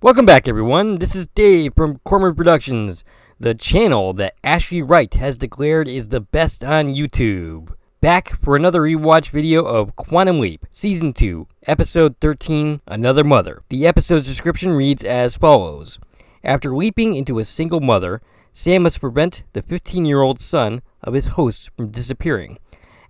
Welcome back, everyone. This is Dave from Korman Productions, the channel that Ashley Wright has declared is the best on YouTube. Back for another rewatch video of Quantum Leap, Season 2, Episode 13, Another Mother. The episode's description reads as follows. After leaping into a single mother, Sam must prevent the 15-year-old son of his host from disappearing.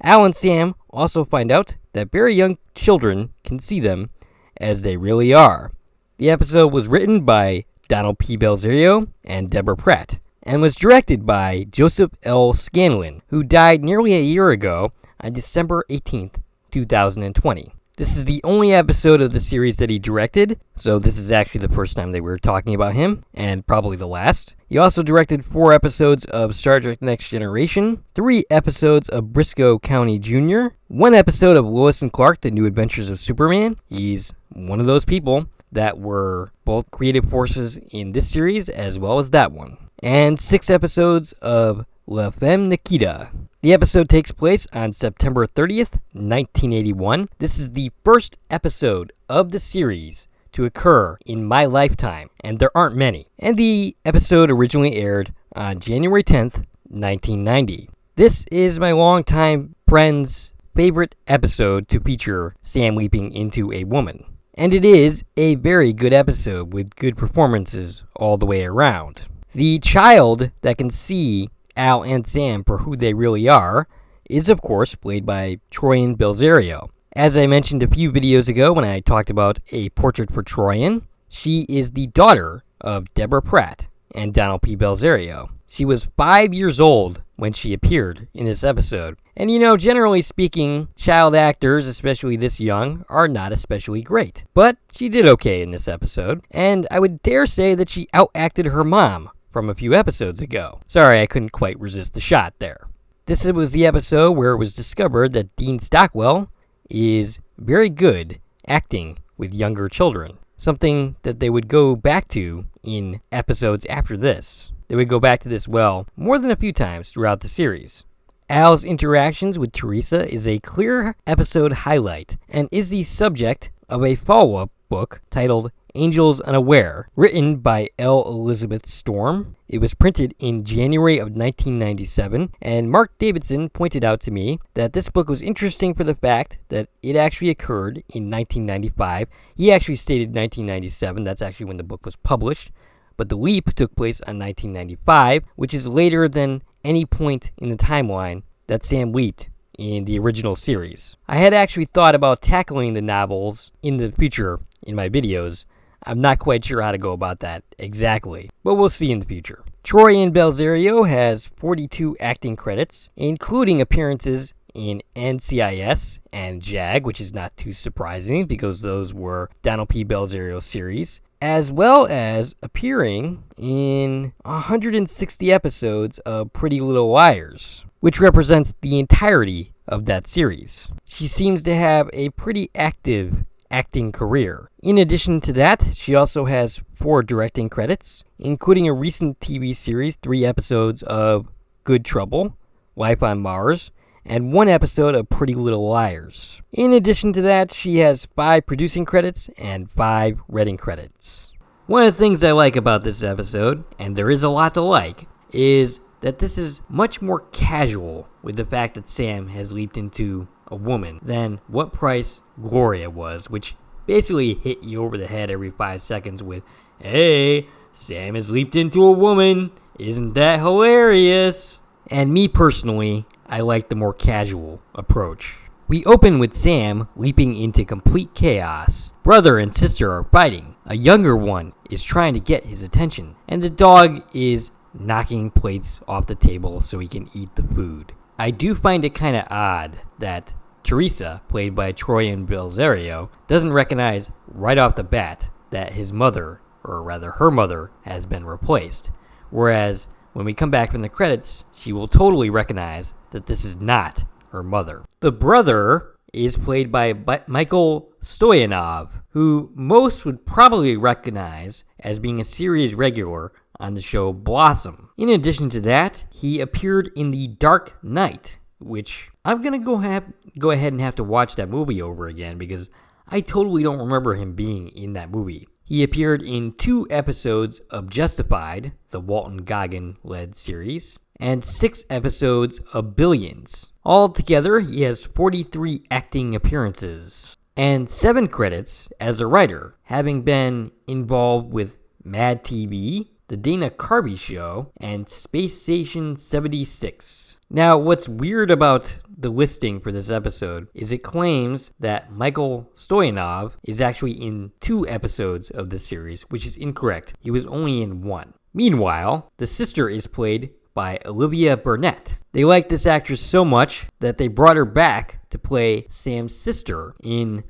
Al and Sam also find out that very young children can see them as they really are. The episode was written by Donald P. Belzerio and Deborah Pratt, and was directed by Joseph L. Scanlon, who died nearly a year ago on December 18th, 2020. This is the only episode of the series that he directed, so this is actually the first time that we're talking about him, and probably the last. He also directed 4 episodes of Star Trek Next Generation, 3 episodes of Briscoe County Jr., 1 episode of Lois and Clark, The New Adventures of Superman. He's one of those people that were both creative forces in this series as well as that one. And 6 episodes of La Femme Nikita. The episode takes place on September 30th, 1981. This is the first episode of the series to occur in my lifetime, and there aren't many. And the episode originally aired on January 10th, 1990. This is my longtime friend's favorite episode to feature Sam leaping into a woman. And it is a very good episode with good performances all the way around. The child that can see Al and Sam for who they really are is, of course, played by Troian Belzerio. As I mentioned a few videos ago when I talked about A Portrait for Troian, she is the daughter of Deborah Pratt and Donald P. Belzerio. She was 5 years old when she appeared in this episode. And generally speaking, child actors, especially this young, are not especially great. But she did okay in this episode, and I would dare say that she outacted her mom from a few episodes ago. Sorry, I couldn't quite resist the shot there. This was the episode where it was discovered that Dean Stockwell is very good acting with younger children. Something that they would go back to in episodes after this. They would go back to this more than a few times throughout the series. Al's interactions with Teresa is a clear episode highlight and is the subject of a follow-up book titled Angels Unaware, written by L. Elizabeth Storm. It was printed in January of 1997, and Mark Davidson pointed out to me that this book was interesting for the fact that it actually occurred in 1995. He actually stated 1997, that's actually when the book was published, but the leap took place on 1995, which is later than any point in the timeline that Sam leaped in the original series. I had actually thought about tackling the novels in the future in my videos. I'm not quite sure how to go about that exactly, but we'll see in the future. Troian Belzerio has 42 acting credits, including appearances in NCIS and JAG, which is not too surprising because those were Donald P. Belzerio series, as well as appearing in 160 episodes of Pretty Little Liars, which represents the entirety of that series. She seems to have a pretty active acting career. In addition to that, she also has 4 directing credits, including a recent TV series, 3 episodes of Good Trouble, Life on Mars, and 1 episode of Pretty Little Liars. In addition to that, she has 5 producing credits and 5 writing credits. One of the things I like about this episode, and there is a lot to like, is that this is much more casual with the fact that Sam has leaped into a woman than What Price Gloria was, which basically hit you over the head every 5 seconds with, hey, Sam has leaped into a woman, isn't that hilarious? And me personally, I like the more casual approach. We open with Sam leaping into complete chaos. Brother and sister are fighting. A younger one is trying to get his attention, and the dog is knocking plates off the table so he can eat the food. I do find it kind of odd that Teresa, played by Troian Belzerio, doesn't recognize right off the bat that his mother, or rather her mother, has been replaced. Whereas when we come back from the credits, she will totally recognize that this is not her mother. The brother is played by Michael Stoyanov, who most would probably recognize as being a series regular on the show Blossom. In addition to that, he appeared in The Dark Knight, which I'm going to go ahead and have to watch that movie over again because I totally don't remember him being in that movie He appeared in 2 episodes of Justified, the Walton Goggin-led series, and 6 episodes of Billions. Altogether, he has 43 acting appearances, and 7 credits as a writer, having been involved with Mad TV, The Dana Carvey Show, and Space Station 76. Now, what's weird about the listing for this episode is it claims that Michael Stoyanov is actually in 2 episodes of this series, which is incorrect. He was only in 1. Meanwhile, the sister is played by Olivia Burnett. They liked this actress so much that they brought her back to play Sam's sister in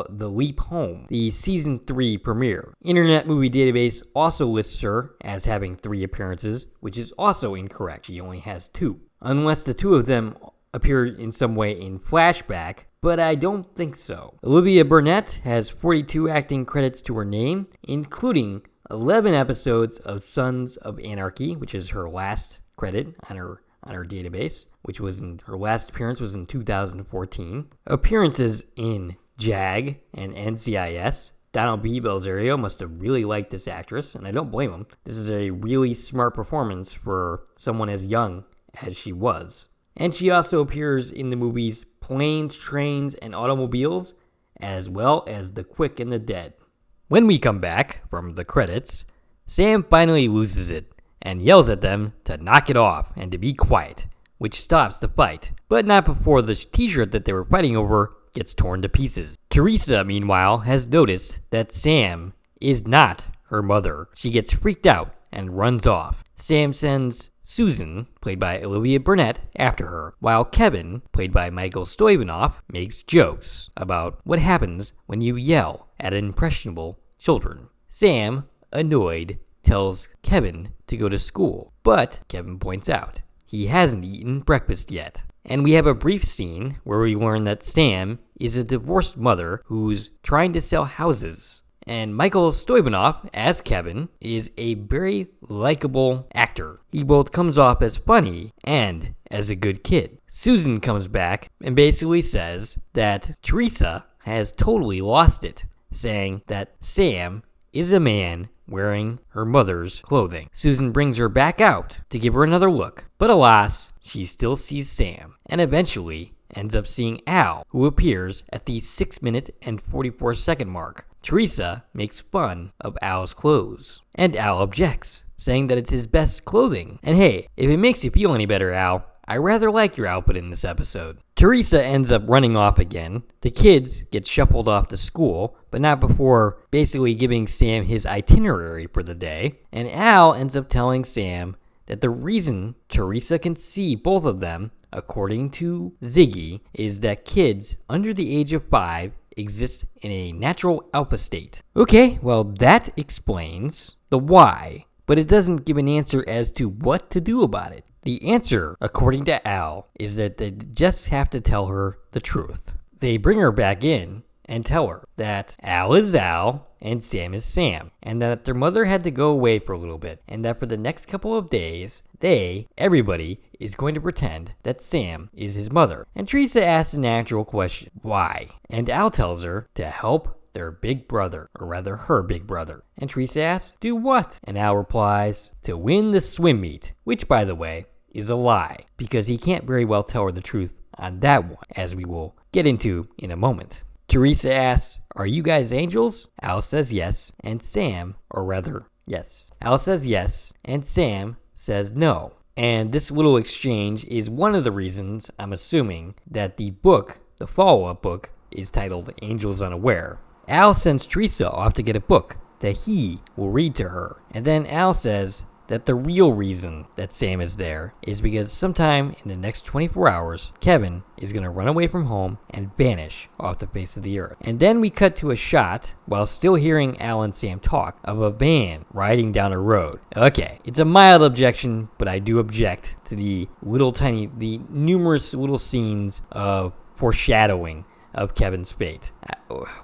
The Leap Home, the season 3 premiere. Internet Movie Database also lists her as having 3 appearances, which is also incorrect. She only has 2. Unless the 2 of them appeared in some way in flashback, but I don't think so. Olivia Burnett has 42 acting credits to her name, including 11 episodes of Sons of Anarchy, which is her last credit on her database, which was her last appearance was in 2014. Appearances in JAG and NCIS. Donald B. Belzerio must have really liked this actress, and I don't blame him. This is a really smart performance for someone as young as she was. And she also appears in the movies Planes, Trains, and Automobiles, as well as The Quick and the Dead. When we come back from the credits, Sam finally loses it and yells at them to knock it off and to be quiet, which stops the fight, but not before the t-shirt that they were fighting over gets torn to pieces. Teresa, meanwhile, has noticed that Sam is not her mother. She gets freaked out and runs off. Sam sends Susan, played by Olivia Burnett, after her, while Kevin, played by Michael Stoyanov, makes jokes about what happens when you yell at impressionable children. Sam, annoyed, tells Kevin to go to school, but Kevin points out he hasn't eaten breakfast yet. And we have a brief scene where we learn that Sam is a divorced mother who's trying to sell houses. And Michael Stoyanov, as Kevin, is a very likable actor. He both comes off as funny and as a good kid. Susan comes back and basically says that Teresa has totally lost it, saying that Sam is a man wearing her mother's clothing. Susan brings her back out to give her another look, but alas, she still sees Sam, and eventually ends up seeing Al, who appears at the 6-minute and 44-second mark. Teresa makes fun of Al's clothes, and Al objects, saying that it's his best clothing. And hey, if it makes you feel any better, Al, I rather like your output in this episode. Teresa ends up running off again. The kids get shuffled off to school, but not before basically giving Sam his itinerary for the day. And Al ends up telling Sam that the reason Teresa can see both of them, according to Ziggy, is that kids under the age of 5 exist in a natural alpha state. Okay, well that explains the why, but it doesn't give an answer as to what to do about it. The answer, according to Al, is that they just have to tell her the truth. They bring her back in and tell her that Al is Al and Sam is Sam, and that their mother had to go away for a little bit, and that for the next couple of days, everybody, is going to pretend that Sam is his mother. And Teresa asks a natural question, why? And Al tells her to help their big brother, or rather her big brother. And Teresa asks, do what? And Al replies, to win the swim meet, which, by the way, is a lie, because he can't very well tell her the truth on that one, as we will get into in a moment. Teresa asks, are you guys angels? Al says yes, and Sam, or rather, yes. Al says yes, and Sam says no. And this little exchange is one of the reasons, I'm assuming, that the book, the follow-up book, is titled Angels Unaware. Al sends Teresa off to get a book that he will read to her. And then Al says that the real reason that Sam is there is because sometime in the next 24 hours, Kevin is going to run away from home and vanish off the face of the earth. And then we cut to a shot, while still hearing Al and Sam talk, of a van riding down a road. Okay, it's a mild objection, but I do object to the numerous little scenes of foreshadowing of Kevin's fate.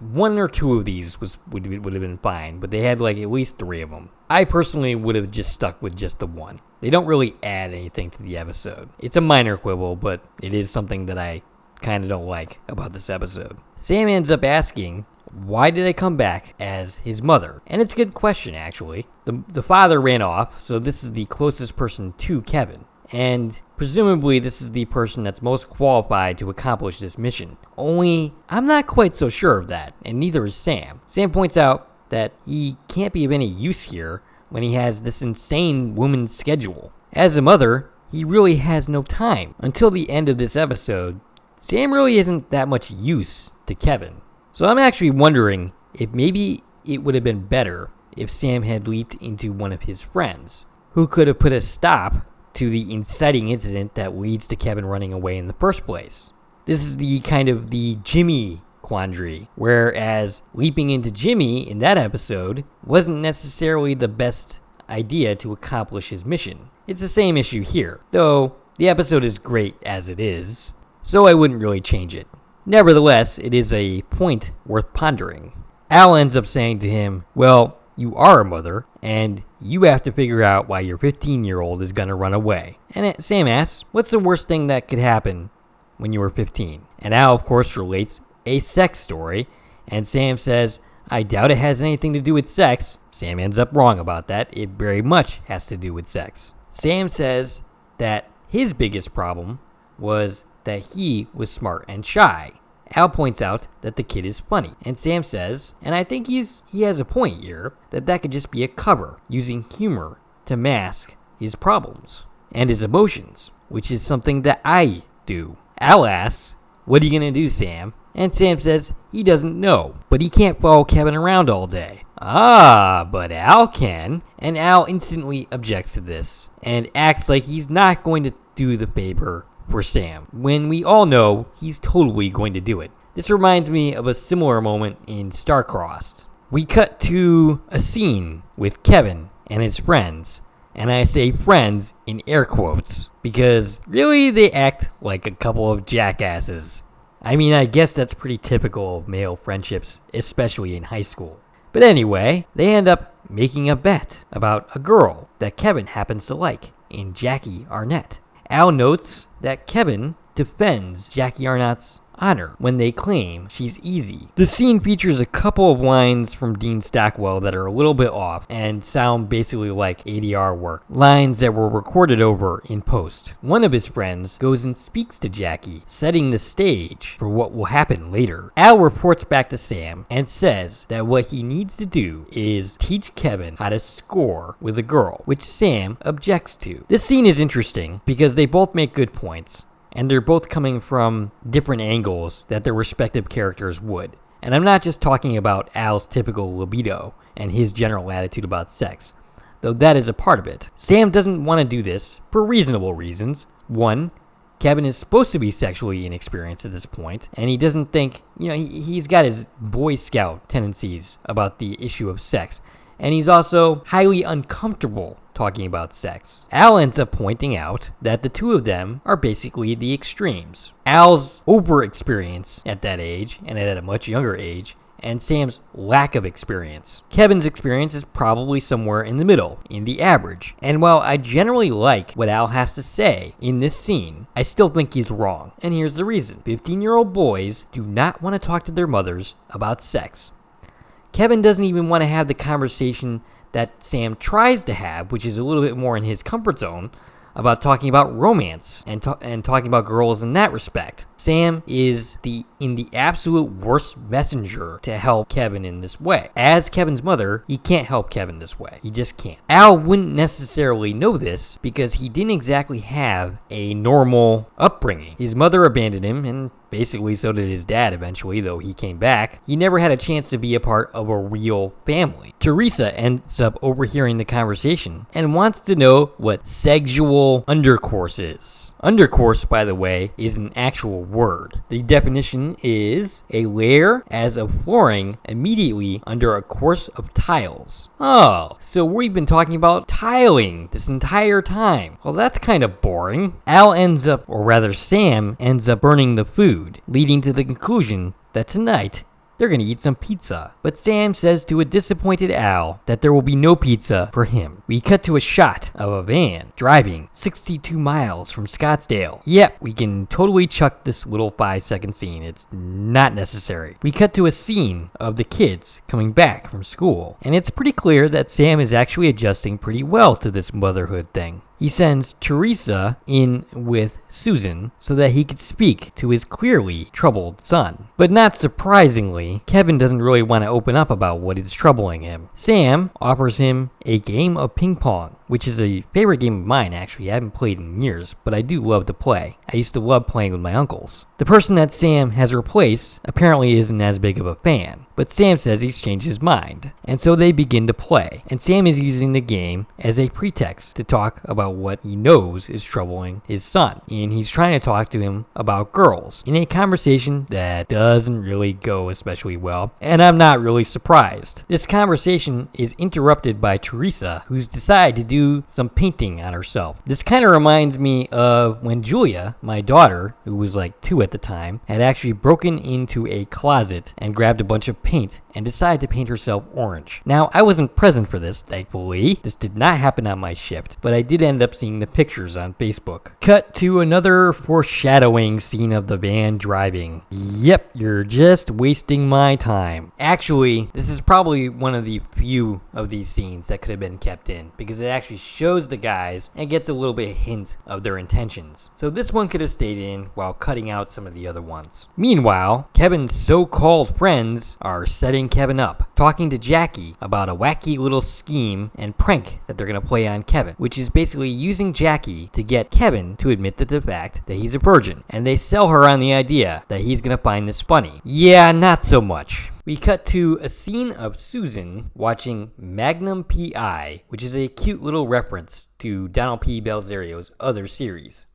1 or 2 of these would have been fine, but they had like at least 3 of them. I personally would have just stuck with just the one. They don't really add anything to the episode. It's a minor quibble, but it is something that I kind of don't like about this episode. Sam ends up asking why did I come back as his mother? And it's a good question, actually. The father ran off, so this is the closest person to Kevin. And presumably this is the person that's most qualified to accomplish this mission. Only, I'm not quite so sure of that, and neither is Sam. Sam points out that he can't be of any use here when he has this insane woman's schedule. As a mother, he really has no time. Until the end of this episode, Sam really isn't that much use to Kevin. So I'm actually wondering if maybe it would have been better if Sam had leaped into one of his friends, who could have put a stop to the inciting incident that leads to Kevin running away in the first place. This is the kind of the Jimmy quandary, whereas leaping into Jimmy in that episode wasn't necessarily the best idea to accomplish his mission. It's the same issue here, though the episode is great as it is, so I wouldn't really change it. Nevertheless, it is a point worth pondering. Al ends up saying to him, well, you are a mother, and you have to figure out why your 15-year-old is going to run away. And Sam asks, what's the worst thing that could happen when you were 15? And Al, of course, relates a sex story, and Sam says, I doubt it has anything to do with sex. Sam ends up wrong about that. It very much has to do with sex. Sam says that his biggest problem was that he was smart and shy. Al points out that the kid is funny, and Sam says, and I think he has a point here, that could just be a cover, using humor to mask his problems and his emotions, which is something that I do. Al asks, what are you going to do, Sam? And Sam says he doesn't know, but he can't follow Kevin around all day. Ah, but Al can, and Al instantly objects to this, and acts like he's not going to do the favor for Sam, when we all know he's totally going to do it. This reminds me of a similar moment in Star-Crossed. We cut to a scene with Kevin and his friends, and I say friends in air quotes, because really they act like a couple of jackasses. I mean, I guess that's pretty typical of male friendships, especially in high school. But anyway, they end up making a bet about a girl that Kevin happens to like, in Jackie Arnett. Al notes that Kevin defends Jackie Arnett's honor when they claim she's easy. The scene features a couple of lines from Dean Stockwell that are a little bit off and sound basically like ADR work, lines that were recorded over in post. One of his friends goes and speaks to Jackie, setting the stage for what will happen later. Al reports back to Sam and says that what he needs to do is teach Kevin how to score with a girl, which Sam objects to. This scene is interesting because they both make good points, and they're both coming from different angles that their respective characters would. And I'm not just talking about Al's typical libido and his general attitude about sex, though that is a part of it. Sam doesn't want to do this for reasonable reasons. One, Kevin is supposed to be sexually inexperienced at this point, and he doesn't think, he's got his Boy Scout tendencies about the issue of sex, and he's also highly uncomfortable talking about sex. Al ends up pointing out that the two of them are basically the extremes. Al's over-experience at that age, and at a much younger age, and Sam's lack of experience. Kevin's experience is probably somewhere in the middle, in the average. And while I generally like what Al has to say in this scene, I still think he's wrong. And here's the reason. 15-year-old boys do not want to talk to their mothers about sex. Kevin doesn't even want to have the conversation that Sam tries to have, which is a little bit more in his comfort zone, about talking about romance and talking about girls in that respect. Sam is in the absolute worst messenger to help Kevin in this way. As Kevin's mother, he can't help Kevin this way. He just can't. Al wouldn't necessarily know this because he didn't exactly have a normal upbringing. His mother abandoned him, and basically so did his dad eventually, though he came back. He never had a chance to be a part of a real family. Teresa ends up overhearing the conversation and wants to know what sexual undercourse is. Undercourse, by the way, is an actual word. The definition is a layer as of flooring immediately under a course of tiles. Oh, so we've been talking about tiling this entire time. Well, that's kind of boring. Sam ends up burning the food, leading to the conclusion that tonight they're gonna eat some pizza. But Sam says to a disappointed Al that there will be no pizza for him. We cut to a shot of a van driving 62 miles from Scottsdale. Yep, we can totally chuck this little 5-second scene. It's not necessary. We cut to a scene of the kids coming back from school, and it's pretty clear that Sam is actually adjusting pretty well to this motherhood thing. He sends Teresa in with Susan so that he could speak to his clearly troubled son. But not surprisingly, Kevin doesn't really want to open up about what is troubling him. Sam offers him a game of ping pong, which is a favorite game of mine actually. I haven't played in years, but I do love to play. I used to love playing with my uncles. The person that Sam has replaced apparently isn't as big of a fan, but Sam says he's changed his mind, and so they begin to play, and Sam is using the game as a pretext to talk about what he knows is troubling his son, and he's trying to talk to him about girls in a conversation that doesn't really go especially well, and I'm not really surprised. This conversation is interrupted by Teresa, who's decided to do some painting on herself. This kind of reminds me of when Julia, my daughter, who was like 2 at the time, had actually broken into a closet and grabbed a bunch of paint and decided to paint herself orange. Now, I wasn't present for this, thankfully. This did not happen on my shift, but I did end up seeing the pictures on Facebook. Cut to another foreshadowing scene of the van driving. Yep, you're just wasting my time. Actually, this is probably one of the few of these scenes that could have been kept in, because it actually shows the guys and gets a little bit of hint of their intentions. So this one could have stayed in while cutting out some of the other ones. Meanwhile, Kevin's so-called friends are setting Kevin up, talking to Jackie about a wacky little scheme and prank that they're going to play on Kevin, which is basically using Jackie to get Kevin to admit to the fact that he's a virgin. And they sell her on the idea that he's going to find this funny. Yeah, not so much. We cut to a scene of Susan watching Magnum P.I., which is a cute little reference to Donald P. Belzerio's other series.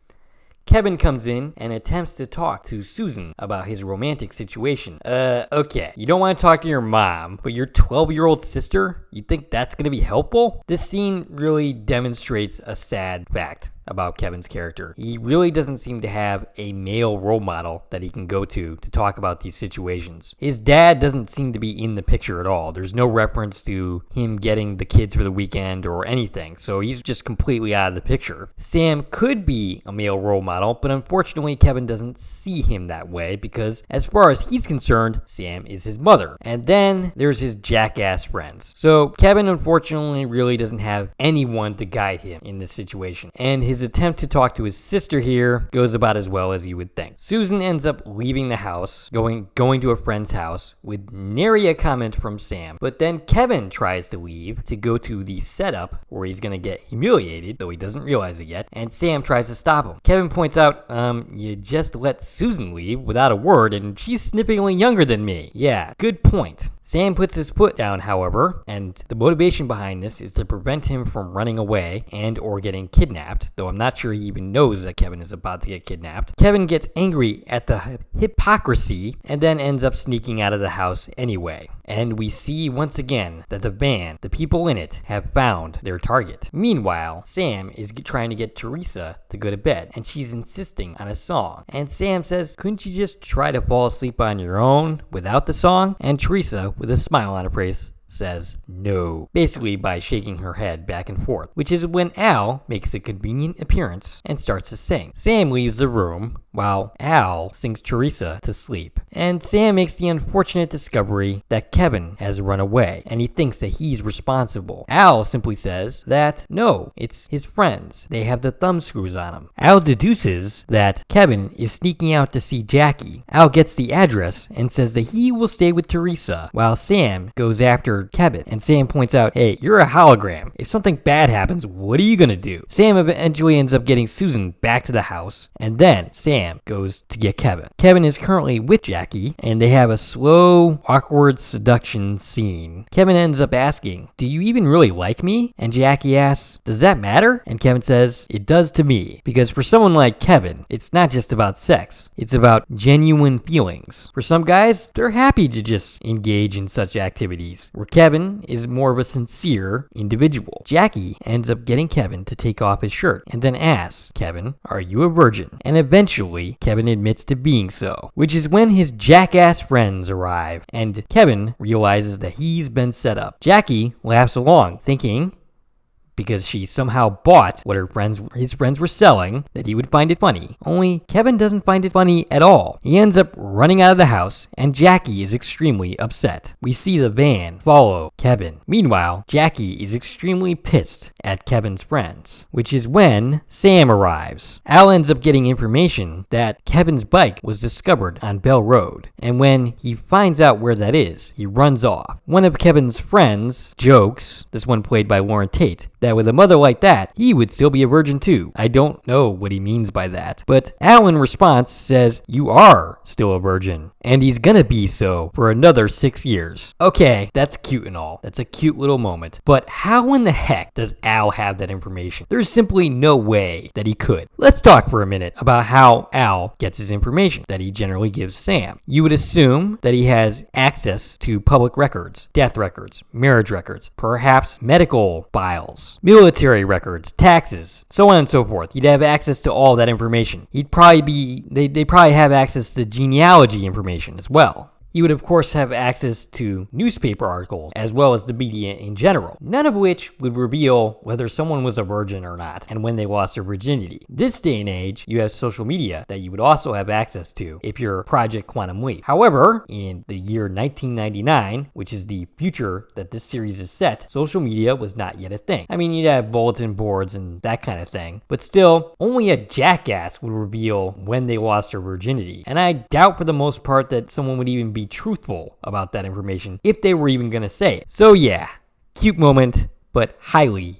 Kevin comes in and attempts to talk to Susan about his romantic situation. Okay, you don't want to talk to your mom, but your 12-year-old sister? You think that's going to be helpful? This scene really demonstrates a sad fact about Kevin's character. He really doesn't seem to have a male role model that he can go to talk about these situations. His dad doesn't seem to be in the picture at all. There's no reference to him getting the kids for the weekend or anything, so he's just completely out of the picture. Sam could be a male role model, but unfortunately Kevin doesn't see him that way because as far as he's concerned, Sam is his mother. And then there's his jackass friends. So Kevin unfortunately really doesn't have anyone to guide him in this situation, and his attempt to talk to his sister here goes about as well as you would think. Susan ends up leaving the house, going to a friend's house with nary a comment from Sam. But then Kevin tries to leave to go to the setup where he's going to get humiliated, though he doesn't realize it yet, and Sam tries to stop him. Kevin points out, you just let Susan leave without a word, and she's significantly younger than me. Yeah, good point. Sam puts his foot down, however, and the motivation behind this is to prevent him from running away and or getting kidnapped, though I'm not sure he even knows that Kevin is about to get kidnapped. Kevin gets angry at the hypocrisy and then ends up sneaking out of the house anyway. And we see once again that the van, the people in it, have found their target. Meanwhile, Sam is trying to get Teresa to go to bed, and she's insisting on a song. And Sam says, couldn't you just try to fall asleep on your own without the song? And Teresa, with a smile on her face, says no, basically by shaking her head back and forth, which is when Al makes a convenient appearance and starts to sing. Sam leaves the room while Al sings Teresa to sleep, and Sam makes the unfortunate discovery that Kevin has run away and he thinks that he's responsible. Al simply says that no, it's his friends, they have the thumb screws on him. Al deduces that Kevin is sneaking out to see Jackie. Al gets the address and says that he will stay with Teresa while Sam goes after Kevin, and Sam points out, hey, you're a hologram. If something bad happens, what are you gonna do? Sam eventually ends up getting Susan back to the house, and then Sam goes to get Kevin. Kevin is currently with Jackie, and they have a slow, awkward seduction scene. Kevin ends up asking, do you even really like me? And Jackie asks, does that matter? And Kevin says, it does to me, because for someone like Kevin, it's not just about sex, it's about genuine feelings. For some guys, they're happy to just engage in such activities where Kevin is more of a sincere individual. Jackie ends up getting Kevin to take off his shirt and then asks Kevin, "Are you a virgin?" And eventually, Kevin admits to being so, which is when his jackass friends arrive, and Kevin realizes that he's been set up. Jackie laughs along, thinking, because she somehow bought what his friends were selling, that he would find it funny. Only Kevin doesn't find it funny at all. He ends up running out of the house, and Jackie is extremely upset. We see the van follow Kevin. Meanwhile, Jackie is extremely pissed at Kevin's friends, which is when Sam arrives. Al ends up getting information that Kevin's bike was discovered on Bell Road, and when he finds out where that is, he runs off. One of Kevin's friends jokes, this one played by Lauren Tate, that with a mother like that, he would still be a virgin too. I don't know what he means by that. But Al in response says, "You are still a virgin, and he's gonna be so for another 6 years." Okay, that's cute and all. That's a cute little moment. But how in the heck does Al have that information? There's simply no way that he could. Let's talk for a minute about how Al gets his information that he generally gives Sam. You would assume that he has access to public records, death records, marriage records, perhaps medical files, military records, taxes, so on and so forth. He'd have access to all that information. They'd probably have access to genealogy information as well. He would, of course, have access to newspaper articles as well as the media in general, none of which would reveal whether someone was a virgin or not and when they lost their virginity. This day and age, you have social media that you would also have access to if you're Project Quantum Leap. However, in the year 1999, which is the future that this series is set, social media was not yet a thing. I mean, you'd have bulletin boards and that kind of thing, but still, only a jackass would reveal when they lost their virginity. And I doubt for the most part that someone would even be truthful about that information if they were even gonna say it. So yeah, cute moment, but highly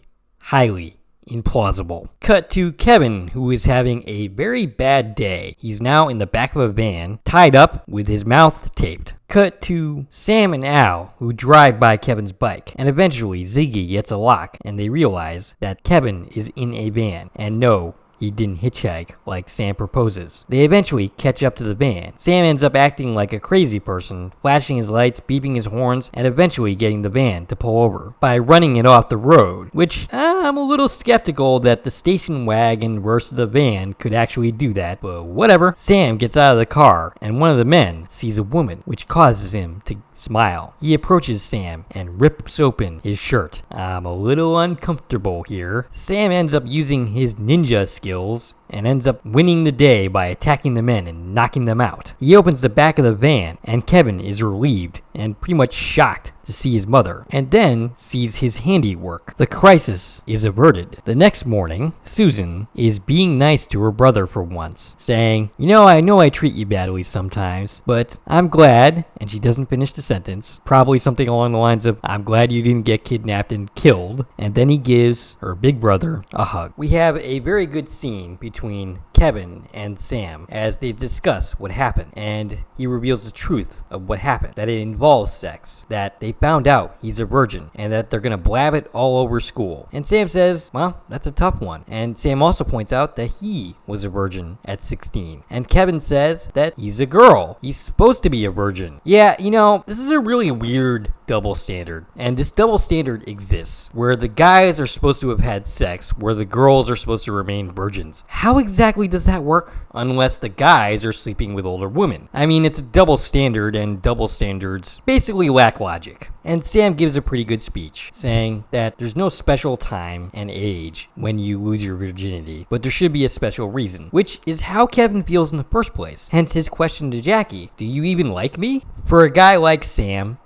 implausible. Cut to Kevin, who is having a very bad day. He's now in the back of a van, tied up with his mouth taped. Cut to Sam and Al, who drive by Kevin's bike, and eventually Ziggy gets a lock and they realize that Kevin is in a van, and no, he didn't hitchhike like Sam proposes. They eventually catch up to the van. Sam ends up acting like a crazy person, flashing his lights, beeping his horns, and eventually getting the van to pull over by running it off the road, which I'm a little skeptical that the station wagon versus the van could actually do that, but whatever. Sam gets out of the car, and one of the men sees a woman, which causes him to smile. He approaches Sam and rips open his shirt. I'm a little uncomfortable here. Sam ends up using his ninja skills and ends up winning the day by attacking the men and knocking them out. He opens the back of the van, and Kevin is relieved and pretty much shocked to see his mother, and then sees his handiwork. The crisis is averted. The next morning, Susan is being nice to her brother for once, saying, I know I treat you badly sometimes, but I'm glad," and she doesn't finish the sentence, probably something along the lines of, "I'm glad you didn't get kidnapped and killed," and then he gives her big brother a hug. We have a very good scene between Kevin and Sam as they discuss what happened, and he reveals the truth of what happened, that it involves sex, that they found out he's a virgin, and that they're gonna blab it all over school. And Sam says, well, that's a tough one. And Sam also points out that he was a virgin at 16. And Kevin says that he's a girl. He's supposed to be a virgin. Yeah, this is a really weird double standard. And this double standard exists, where the guys are supposed to have had sex, where the girls are supposed to remain virgins. How exactly does that work? Unless the guys are sleeping with older women. I mean, it's a double standard, and double standards basically lack logic. And Sam gives a pretty good speech, saying that there's no special time and age when you lose your virginity, but there should be a special reason, which is how Kevin feels in the first place. Hence his question to Jackie, do you even like me? For a guy like Sam,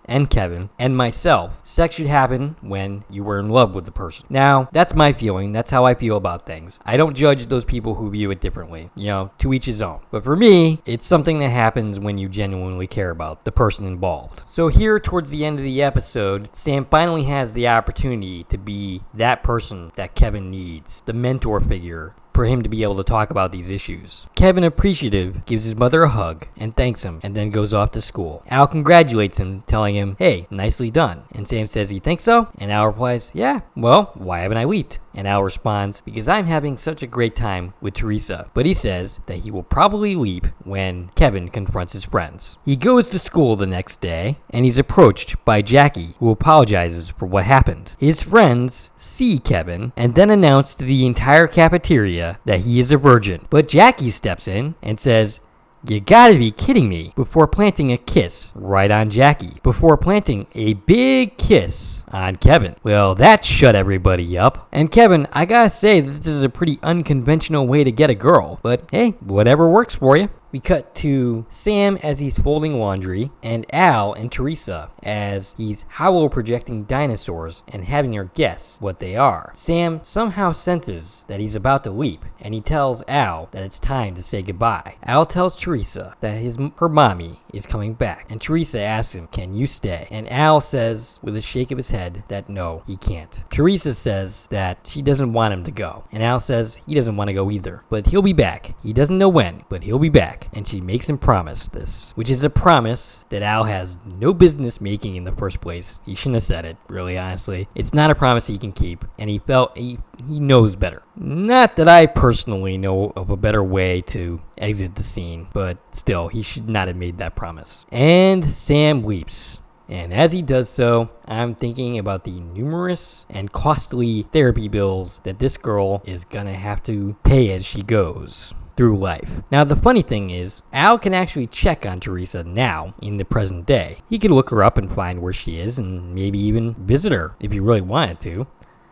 and Kevin, and myself, sex should happen when you were in love with the person. Now, that's my feeling. That's how I feel about things. I don't judge those people who view it differently. To each his own. But for me, it's something that happens when you genuinely care about the person involved. So here, towards the end of the episode, Sam finally has the opportunity to be that person that Kevin needs, the mentor figure, for him to be able to talk about these issues. Kevin, appreciative, gives his mother a hug and thanks him, and then goes off to school. Al congratulates him, telling him, "Hey, nicely done." And Sam says he thinks so, and Al replies, "Yeah, well, why haven't I leaped?" And Al responds, because I'm having such a great time with Teresa. But he says that he will probably leap when Kevin confronts his friends. He goes to school the next day, and he's approached by Jackie, who apologizes for what happened. His friends see Kevin and then announce to the entire cafeteria that he is a virgin. But Jackie steps in and says, "You gotta be kidding me," before planting a kiss right on Jackie, before planting a big kiss on Kevin. Well, that shut everybody up. And Kevin, I gotta say that this is a pretty unconventional way to get a girl, but hey, whatever works for you. We cut to Sam as he's folding laundry, and Al and Teresa as he's hollow projecting dinosaurs and having her guess what they are. Sam somehow senses that he's about to leap, and he tells Al that it's time to say goodbye. Al tells Teresa that her mommy is coming back, and Teresa asks him, "Can you stay?" And Al says with a shake of his head that no, he can't. Teresa says that she doesn't want him to go, and Al says he doesn't want to go either, but he'll be back. He doesn't know when, but he'll be back. And she makes him promise this, which is a promise that Al has no business making in the first place. He shouldn't have said it, really, honestly. It's not a promise he can keep, and he felt he knows better. Not that I personally know of a better way to exit the scene, but still, he should not have made that promise. And Sam leaps. And as he does so, I'm thinking about the numerous and costly therapy bills that this girl is gonna have to pay as she goes through life. Now, the funny thing is, Al can actually check on Teresa now in the present day. He could look her up and find where she is and maybe even visit her if he really wanted to.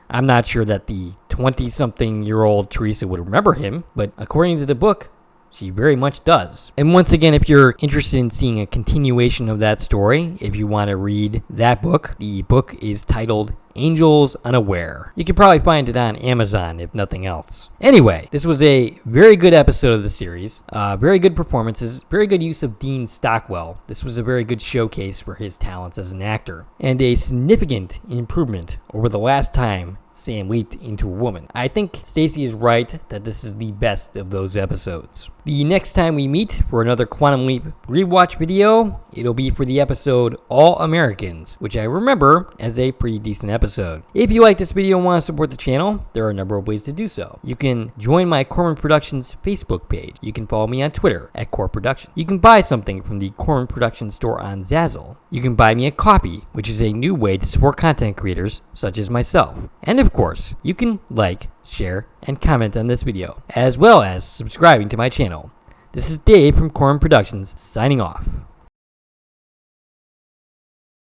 I'm not sure that the 20-something-year-old Teresa would remember him, but according to the book, she very much does. And once again, if you're interested in seeing a continuation of that story, if you want to read that book, the book is titled Angels Unaware. You can probably find it on Amazon if nothing else. Anyway, this was a very good episode of the series. Very good performances, very good use of Dean Stockwell. This was a very good showcase for his talents as an actor, and a significant improvement over the last time Sam leaped into a woman. I think Stacy is right that this is the best of those episodes. The next time we meet for another Quantum Leap rewatch video, it'll be for the episode All Americans, which I remember as a pretty decent episode. If you like this video and want to support the channel, there are a number of ways to do so. You can join my Korman Productions Facebook page. You can follow me on Twitter at Korman Productions. You can buy something from the Korman Productions store on Zazzle. You can buy me a copy, which is a new way to support content creators such as myself. And of course, you can like, share, and comment on this video, as well as subscribing to my channel. This is Dave from Korman Productions, signing off.